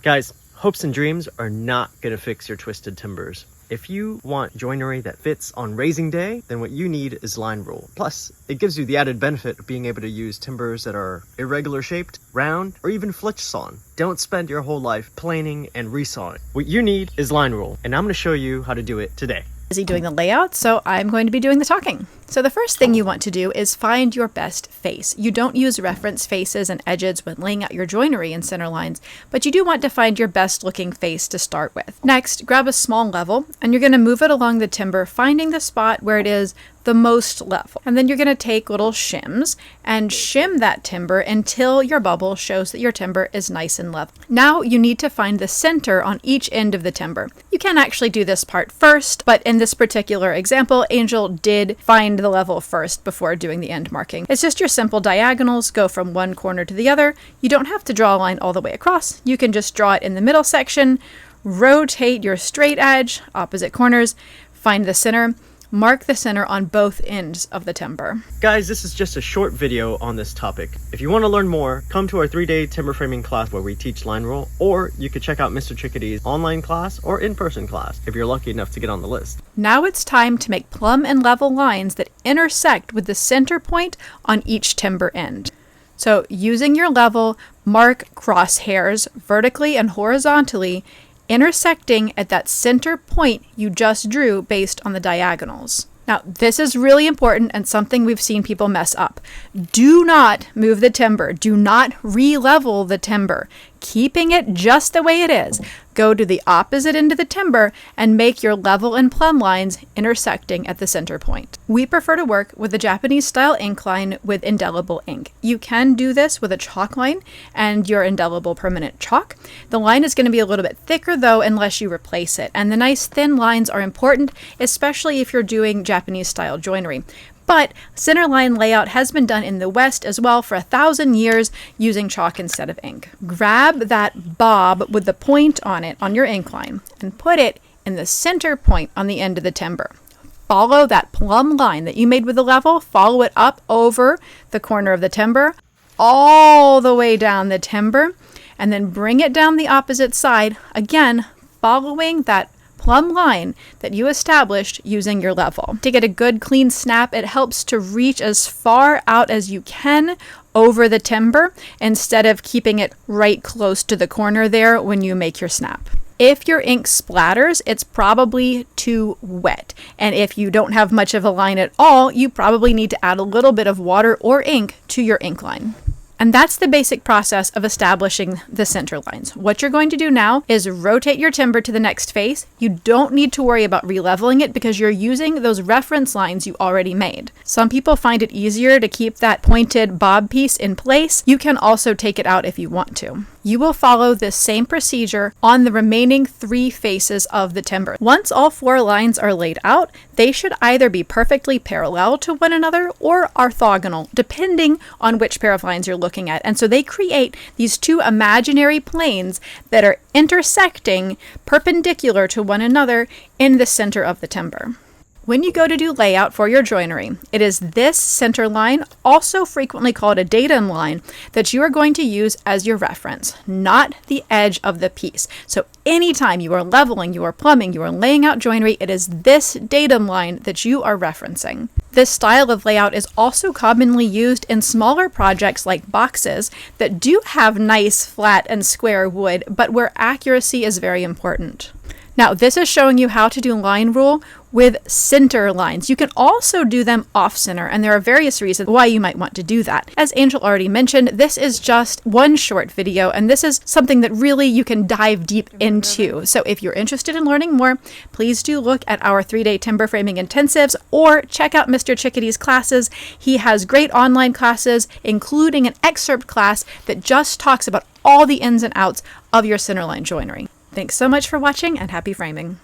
Guys, hopes and dreams are not going to fix your twisted timbers. If you want joinery that fits on raising day, then what you need is line rule. Plus, it gives you the added benefit of being able to use timbers that are irregular shaped, round, or even flitch sawn. Don't spend your whole life planing and resawing. What you need is line rule, and I'm going to show you how to do it today. Busy doing the layout, so I'm going to be doing the talking. So the first thing you want to do is find your best face. You don't use reference faces and edges when laying out your joinery in Centerlines, but you do want to find your best looking face to start with. Next, grab a small level and you're going to move it along the timber, finding the spot where it is the most level. And then you're going to take little shims and shim that timber until your bubble shows that your timber is nice and level. Now you need to find the center on each end of the timber. You can actually do this part first, but in this particular example, Angel did find the level first before doing the end marking. It's just your simple diagonals, go from one corner to the other. You don't have to draw a line all the way across. You can just draw it in the middle section, rotate your straight edge, opposite corners, find the center, mark the center on both ends of the timber. Guys, this is just a short video on this topic. If you want to learn more, come to our 3-day timber framing class where we teach line rule, or you could check out Mr. Chickadee's online class or in-person class if you're lucky enough to get on the list. Now it's time to make plumb and level lines that intersect with the center point on each timber end. So using your level, mark crosshairs vertically and horizontally, intersecting at that center point you just drew based on the diagonals. Now, this is really important and something we've seen people mess up. Do not move the timber. Do not re-level the timber. Keeping it just the way it is. Go to the opposite end of the timber and make your level and plumb lines intersecting at the center point. We prefer to work with the Japanese style ink line with indelible ink. You can do this with a chalk line and your indelible permanent chalk. The line is going to be a little bit thicker though unless you replace it. And the nice thin lines are important, especially if you're doing Japanese style joinery. But Centerline layout has been done in the West as well for 1,000 years using chalk instead of ink. Grab that bob with the point on it on your ink line and put it in the center point on the end of the timber. Follow that plumb line that you made with the level, follow it up over the corner of the timber, all the way down the timber, and then bring it down the opposite side, again, following that plumb line that you established using your level. To get a good clean snap, it helps to reach as far out as you can over the timber instead of keeping it right close to the corner there when you make your snap. If your ink splatters, it's probably too wet. And if you don't have much of a line at all, you probably need to add a little bit of water or ink to your ink line. And that's the basic process of establishing the center lines. What you're going to do now is rotate your timber to the next face. You don't need to worry about re-leveling it because you're using those reference lines you already made. Some people find it easier to keep that pointed bob piece in place. You can also take it out if you want to. You will follow this same procedure on the remaining 3 faces of the timber. Once all 4 lines are laid out, they should either be perfectly parallel to one another or orthogonal, depending on which pair of lines you're looking at. And so they create these 2 imaginary planes that are intersecting perpendicular to one another in the center of the timber. When you go to do layout for your joinery, it is this center line, also frequently called a datum line, that you are going to use as your reference, not the edge of the piece. So anytime you are leveling, you are plumbing, you are laying out joinery, it is this datum line that you are referencing. This style of layout is also commonly used in smaller projects like boxes that do have nice flat and square wood, but where accuracy is very important. Now, this is showing you how to do line rule with center lines. You can also do them off center, and there are various reasons why you might want to do that. As Angel already mentioned, this is just one short video, and this is something that really you can dive deep into. So if you're interested in learning more, please do look at our 3-day timber framing intensives or check out Mr. Chickadee's classes. He has great online classes, including an excerpt class that just talks about all the ins and outs of your centerline joinery. Thanks so much for watching and happy framing.